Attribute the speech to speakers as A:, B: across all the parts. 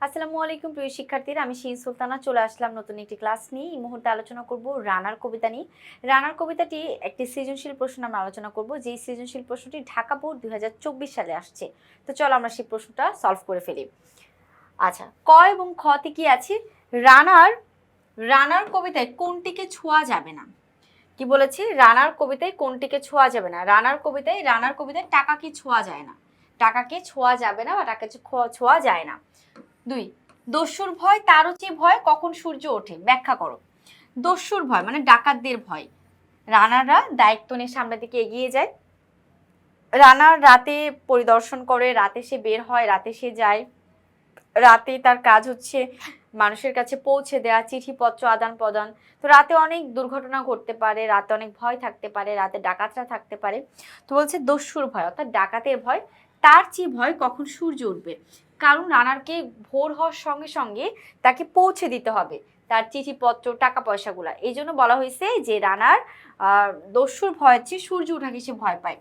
A: আসসালামু আলাইকুম প্রিয় শিক্ষার্থীরা, আমি শিন সুলতানা চলে আসলাম নতুন একটি ক্লাস নিয়ে। এই মুহূর্তে আলোচনা করব রানার কবিতা নিয়ে। রানার কবিতাটি একটি সৃজনশীল প্রশ্ন আমরা আলোচনা করব, যেই সৃজনশীল প্রশ্নটি ঢাকা বোর্ড 2024 সালে আসছে। তো চলো আমরা সেই প্রশ্নটা সলভ করে ফেলি। আচ্ছা, ক এবং খতে কি আছে? রানার কবিতায় কোনটিকে ছোঁয়া যাবে না? কি বলেছি? রানার কবিতায় কোনটিকে ছোঁয়া যাবে না? রানার কবিতায় টাকাকে ছোঁয়া যায় না, টাকাকে ছোঁয়া যাবে না বা টাকাকে ছোঁয়া যায় না। 2, দস্যুর ভয় তারও চেয়ে ভয় কখন সূর্য ওঠে? ব্যাখ্যা করো। দস্যুর ভয় মানে ডাকাতদের ভয়। রানাররা দায়িত্ব নিয়ে সামনের দিকে এগিয়ে যায়। রানার রাতে পরিদর্শন করে, রাতে সে বের হয়, রাতে সে যায়, রাতে তার কাজ হচ্ছে মানুষের কাছে পৌঁছে দেওয়া, চিঠিপত্র আদান প্রদান। তো রাতে অনেক দুর্ঘটনা ঘটতে পারে, রাতে অনেক ভয় থাকতে পারে, রাতে ডাকাতরা থাকতে পারে। তো বলছে দস্যুর ভয় অর্থাৎ ডাকাতের ভয় তার চেয়ে ভয় কখন সূর্য উঠবে। কারণ রানারকে ভোর হওয়ার সঙ্গে সঙ্গে তাকে পৌঁছে দিতে হবে তার চিঠিপত্র, টাকা পয়সাগুলা। এই জন্য বলা হয়েছে যে রানার দস্যুর ভয়ের চেয়ে সূর্য ওঠাকে সে ভয় পায়।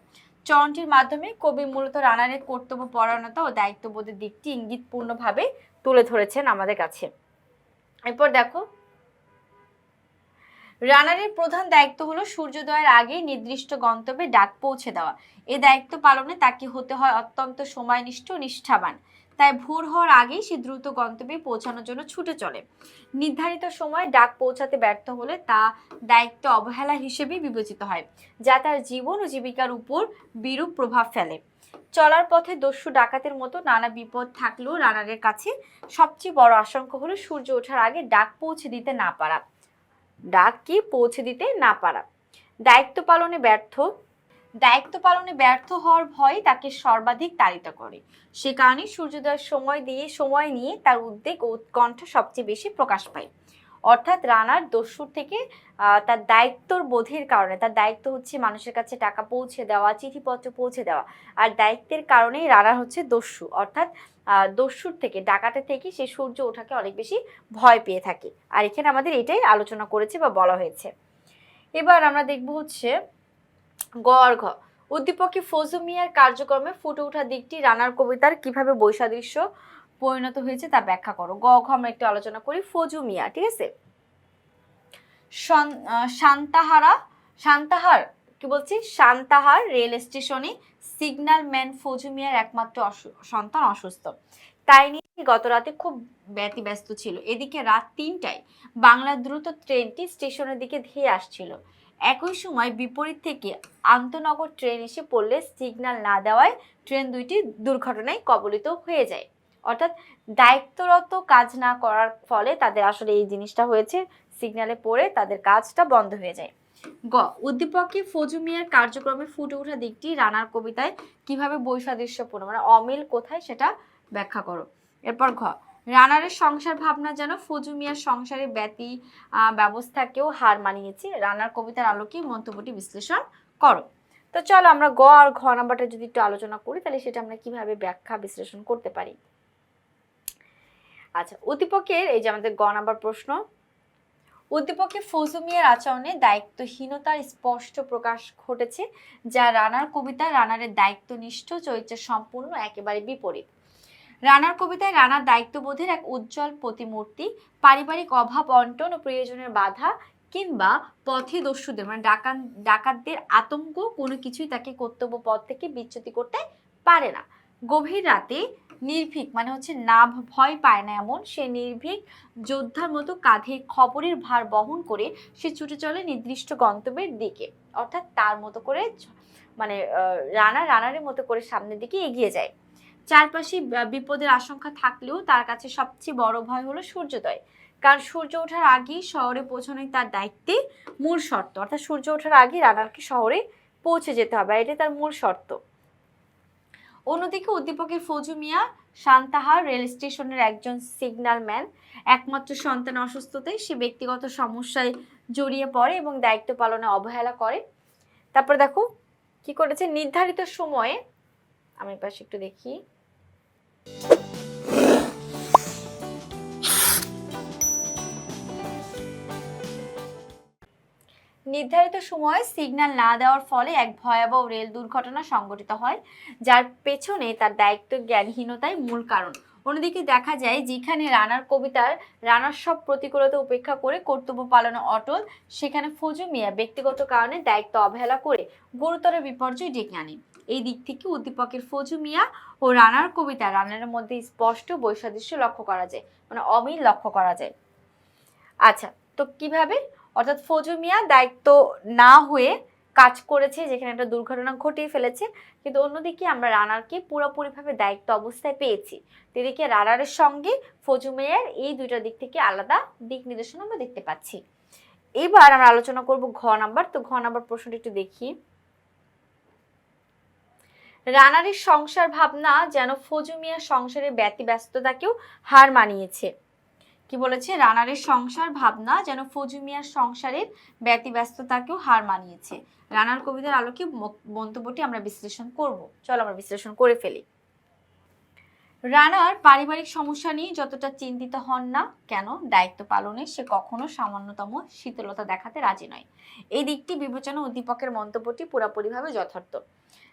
A: চরণটির মাধ্যমে কবি মূলত রানারের কর্তব্য পরায়ণতা ও দায়িত্ববোধের দিকটি ইঙ্গিতপূর্ণভাবে তুলে ধরেছেন আমাদের কাছে। এরপর দেখো, রানারের প্রধান দায়িত্ব হলো সূর্যোদয়ের আগে নির্দিষ্ট গন্তব্যে ডাক পৌঁছে দেওয়া। এই দায়িত্ব পালনে তাকে হতে হয় অত্যন্ত সময়নিষ্ঠ, নিষ্ঠাবান। তাই ভোর হওয়ার আগেই সে দ্রুত গন্তব্যে পৌঁছানোর জন্য ছুটে চলে। নির্ধারিত সময়ে ডাক পৌঁছাতে ব্যর্থ হলে তা দায়িত্ব অবহেলা হিসেবেই বিবেচিত হয়, যা তার জীবন ও জীবিকার উপর বিরূপ প্রভাব ফেলে। চলার পথে দস্যু ডাকাতের মতো নানা বিপদ থাকলেও রানারের কাছে সবচেয়ে বড় আশঙ্কা হলো সূর্য ওঠার আগে ডাক পৌঁছে দিতে না পারা। দায়িত্ব পালনে ব্যর্থ হওয়ার ভয় তাকে সর্বাধিক তাড়িত করে। সে কারণে সূর্যোদয়ের সময় নিয়ে তার উদ্বেগ ও উৎকণ্ঠা সবচেয়ে বেশি প্রকাশ পায়। অর্থাৎ রানার দস্যুর থেকে তার দায়িত্বর বোধের কারণে, তার দায়িত্ব হচ্ছে মানুষের কাছে টাকা পৌঁছে দেওয়া, চিঠিপত্র পৌঁছে দেওয়া, আর দায়িত্বের কারণেই রানার হচ্ছে দস্যু। অর্থাৎ দস্যুর থেকে, ডাকাতের থেকে সে সূর্য ওঠাকে অনেক বেশি ভয় পেয়ে থাকে। আর এখানে আমাদের এটাই আলোচনা করেছে বা বলা হয়েছে। এবার আমরা দেখব হচ্ছে গ আর ঘ। উদ্দীপকে ফজু মিয়ার কার্যক্রমে ফুটে ওঠা দিকটি রানার কবিতার কিভাবে বৈসাদৃশ্য পরিণত হয়েছে তা ব্যাখ্যা করো। গ ঘ আমরা একটু আলোচনা করি। ফজু মিয়া, ঠিক আছে। সান্তাহার রেল স্টেশনে সিগন্যাল ম্যান ফজু মিয়ার একমাত্র সন্তান অসুস্থ। তাই নিয়ে গত রাতে খুব ব্যতিব্যস্ত ছিল। এদিকে রাত 3টায় বাংলা দ্রুত ট্রেনটি স্টেশনের দিকে ধেয়ে আসছিল। একই সময় বিপরীত থেকে আন্তনগর ট্রেন এসে পড়লে সিগন্যাল না দেওয়ায় ট্রেন দুইটি দুর্ঘটনায় কবলিত হয়ে যায়। অর্থাৎ দায়িত্বরত কাজ না করার ফলে তাদের আসলে এই জিনিসটা হয়েছে, সিগন্যালে পড়ে তাদের কাজটা বন্ধ হয়ে যায়। গ উদ্দীপকে ফজু মিয়ার কার্যক্রমে ফুটে ওঠা দিকটি রানার কবিতায় কিভাবে বৈসাদৃশ্যপূর্ণ, মানে অমিল কোথায় সেটা ব্যাখ্যা করো। এরপর ঘ রানারের সংসার ভাবনা যেন ফজু মিয়ার সংসারে ব্যবস্থাকেও হার মানিয়েছে। রানার কবিতার আলোকে মন্তব্যটি বিশ্লেষণ করো। তো চলো আমরা গ আর ঘ নাম্বারটা যদি একটু আলোচনা করি, তাহলে সেটা আমরা কিভাবে ব্যাখ্যা বিশ্লেষণ করতে পারি। আচ্ছা, উদ্দীপকের এই যে আমাদের গ নাম্বার প্রশ্ন, উদ্দীপকে ফজু মিয়ার আচরণে দায়িত্বহীনতার স্পষ্ট প্রকাশ ঘটেছে, যা রানার কবিতা রানারের দায়িত্বনিষ্ঠ চরিত্রের সম্পূর্ণ একেবারে বিপরীত। রানার কবিতায় রানার দায়িত্ববোধের এক উজ্জ্বল প্রতিমূর্তি। পারিবারিক অভাব অন্টন ও প্রিয়জনের বাধা কিংবা পথে দস্যুদের মানে ডাকাতদের আতঙ্ক কোনো কিছুই তাকে কর্তব্য পথ থেকে বিচ্যুতি করতে পারে না। গভীর রাতে নির্ভীক মানে হচ্ছে না ভয় পায় না এমন, সে নির্ভীক যোদ্ধার মতো কাঁধে খবরের ভার বহন করে সে ছুটে চলে নির্দিষ্ট গন্তব্যের দিকে। অর্থাৎ তার মতো করে মানে রানারের মতো করে সামনের দিকে এগিয়ে যায়। চারপাশে বিপদের আশঙ্কা থাকলেও তার কাছে সবচেয়ে বড় ভয় হলো সূর্যোদয়। কারণ সূর্য ওঠার আগেই শহরে পৌঁছানোই তার দায়িত্বে মূল শর্ত। অর্থাৎ সূর্য ওঠার আগেই রানারকে শহরে পৌঁছে যেতে হবে, এটাই তার মূল শর্ত। অন্যদিকে উদ্দীপকের ফজু মিয়া সান্তাহার রেল স্টেশনের একজন সিগন্যাল ম্যান। একমাত্র সন্তান অসুস্থতায় সে ব্যক্তিগত সমস্যায় জড়িয়ে পড়ে এবং দায়িত্ব পালনে অবহেলা করে। তারপর দেখো কি করেছে, নির্ধারিত সময়ে, আমি পাশে একটু দেখি, নির্ধারিত সময়ে সিগন্যাল না দেওয়ার ফলে এক ভয়াবহ রেল দুর্ঘটনা সংঘটিত হয়, যার পেছনে তার দায়িত্ব জ্ঞানহীনতাই মূল কারণ। অন্যদিকে দেখা যায় যেখানে রানার কবিতার রানার সব প্রতিকূলতা উপেক্ষা করে কর্তব্য পালনে অটল, সেখানে ফজু মিয়া ব্যক্তিগত কারণে দায়িত্ব অবহেলা করে গুরুতর বিপর্যয় ডেকে আনে। এই দিক থেকে উদ্দীপকের ফজু মিয়া ও রানার কবিতা রানার মধ্যে স্পষ্ট বৈসাদৃশ্য লক্ষ্য করা যায়, মানে অমিল লক্ষ্য করা যায়। আচ্ছা, তো কিভাবে? অর্থাৎ ফজু মিয়া দায়িত্ব না হয়ে কাজ করেছে, যেখানে একটা দুর্ঘটনা ঘটিয়ে ফেলেছে, কিন্তু অন্যদিকে আমরা রানারকে পুরোপুরিভাবে দায়িত্ব অবস্থায় পেয়েছি। এদিকে রানারের সঙ্গে ফজু মিয়ার এই দুইটা দিক থেকে আলাদা দিক নির্দেশনা আমরা দেখতে পাচ্ছি। এবার আমরা আলোচনা করব ঘ নাম্বার। তো ঘ নাম্বার প্রশ্নটি একটু দেখি। রানারের সংসার ভাবনা যেন ফজু মিয়ার সংসারের ব্যতিব্যস্ততাকেও হার মানিয়েছে। কি বলেছে? রানারের সংসার ভাবনা যেন ফজু মিয়ার সংসারের ব্যতিব্যস্ততাকেও হার মানিয়েছে। রানার কবিতার আলোকে মন্তব্যটি আমরা বিশ্লেষণ করব। চলো আমরা বিশ্লেষণ করে ফেলি। রানার পারিবারিক সমস্যা নিয়ে যতটা চিন্তিত হন না কেন, দায়িত্ব পালনে সে কখনো সামান্যতম শীতলতা দেখাতে রাজি নয়। এই দিকটি বিবেচনা উদ্দীপকের মন্তব্যটি পুরোপুরিভাবে যথার্থ।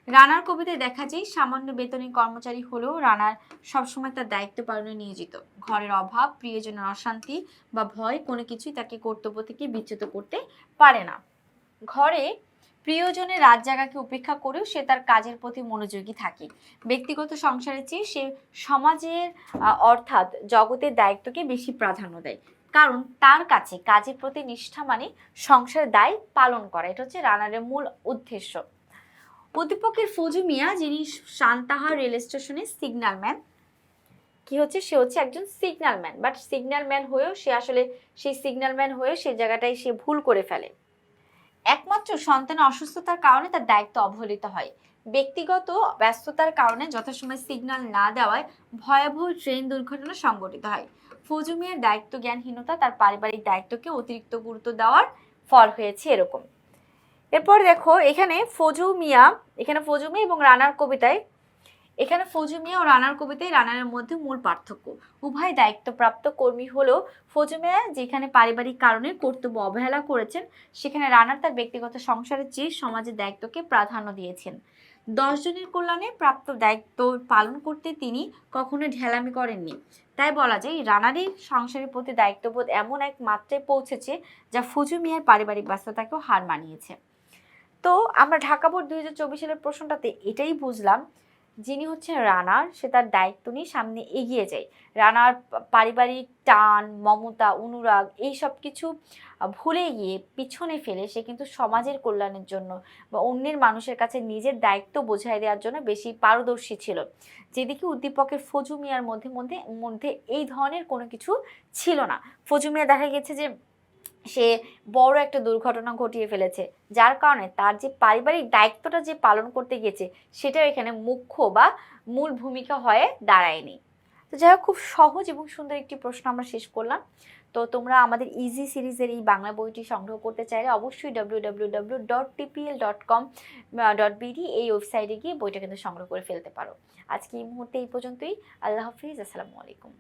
A: রানার কবিতায় দেখা যায় সামান্য বেতনী কর্মচারী হলেও রানার সবসময় তার দায়িত্ব পালনে নিয়োজিত। ঘরের অভাব, প্রিয়জনের অশান্তি বা ভয় কোনো কিছুই তাকে কর্তব্য থেকে বিচ্যুত করতে পারে না। ঘরে প্রিয়জনের রাত জাগাকে উপেক্ষা করেও সে তার কাজের প্রতি মনোযোগী থাকে। ব্যক্তিগত সংসারের চেয়ে সে সমাজের অর্থাৎ জগতের দায়িত্বকে বেশি প্রাধান্য দেয়, কারণ তার কাছে কাজের প্রতি নিষ্ঠা মানে সংসারের দায় পালন করা। এটা হচ্ছে রানারের মূল উদ্দেশ্য। উদ্দীপকের ফজু মিয়া, যিনি সান্তাহার রেল স্টেশনে সিগন্যালম্যান, কি হচ্ছে? সে হচ্ছে একজন সিগন্যালম্যান, বাট সিগন্যালম্যান হয়েও সে আসলে সেই সিগন্যালম্যান হয়েও সেই জায়গাটায় সে ভুল করে ফেলে। একমাত্র সন্তানের অসুস্থতার কারণে তার দায়িত্ব অবহেলিত হয়। ব্যক্তিগত ব্যস্ততার কারণে যথাসময়ে সিগন্যাল না দেওয়ায় ভয়াবহ ট্রেন দুর্ঘটনা সংঘটিত হয়। ফজু মিয়ার দায়িত্ব জ্ঞানহীনতা তার পারিবারিক দায়িত্বকে অতিরিক্ত গুরুত্ব দেওয়ার ফল হয়েছে এরকম। এরপর দেখো এখানে ফজু মিয়া এবং রানার কবিতায়, এখানে ফজু মিয়া ও রানার কবিতায় রানারের মধ্যে মূল পার্থক্য। উভয় দায়িত্বপ্রাপ্ত কর্মী হলেও ফজু মিয়া যেখানে পারিবারিক কারণে কর্তব্য অবহেলা করেছেন, সেখানে রানার তার ব্যক্তিগত সংসারের চেয়ে সমাজের দায়িত্বকে প্রাধান্য দিয়েছেন। 10 জনের কল্যাণে প্রাপ্ত দায়িত্ব পালন করতে তিনি কখনো ঢেলামি করেননি। তাই বলা যায় রানারের সংসারের প্রতি দায়িত্ববোধ এমন এক মাত্রায় পৌঁছেছে যা ফজু মিয়ার পারিবারিক ব্যস্ততাকেও হার মানিয়েছে। তো আমরা ঢাকা বোর্ড 2024 সালের প্রশ্নটাতে এটাই বুঝলাম, যিনি হচ্ছেন রানার, সে তার দায়িত্ব নিয়ে সামনে এগিয়ে যায়। রানার পারিবারিক টান, মমতা, অনুরাগ এই সব কিছু ভুলে গিয়ে পিছনে ফেলে সে কিন্তু সমাজের কল্যাণের জন্য বা অন্যের মানুষের কাছে নিজের দায়িত্ব বোঝাই দেওয়ার জন্য বেশি পারদর্শী ছিল। যেদিকে উদ্দীপকের ফজু মিয়ার মধ্যে এই ধরনের কোনো কিছু ছিল না। ফজু মিয়া দেখা গেছে যে সে বড় একটা দুর্ঘটনা ঘটিয়ে ফেলেছে, যার কারণে তার যে পারিবারিক দায়িত্বটা যে পালন করতে গেছে সেটাও এখানে মুখ্য বা মূল ভূমিকা হয়ে দাঁড়ায়নি। তো যাই হোক, খুব সহজ এবং সুন্দর একটি প্রশ্ন আমরা শেষ করলাম। তো তোমরা আমাদের ইজি সিরিজের এই বাংলা বইটি সংগ্রহ করতে চাইলে অবশ্যই www.tpl.com.bd এই ওয়েবসাইটে গিয়ে বইটা কিন্তু সংগ্রহ করে ফেলতে পারো। আজকে এই মুহূর্তে এই পর্যন্তই। আল্লাহ হাফিজ, আসসালামু আলাইকুম।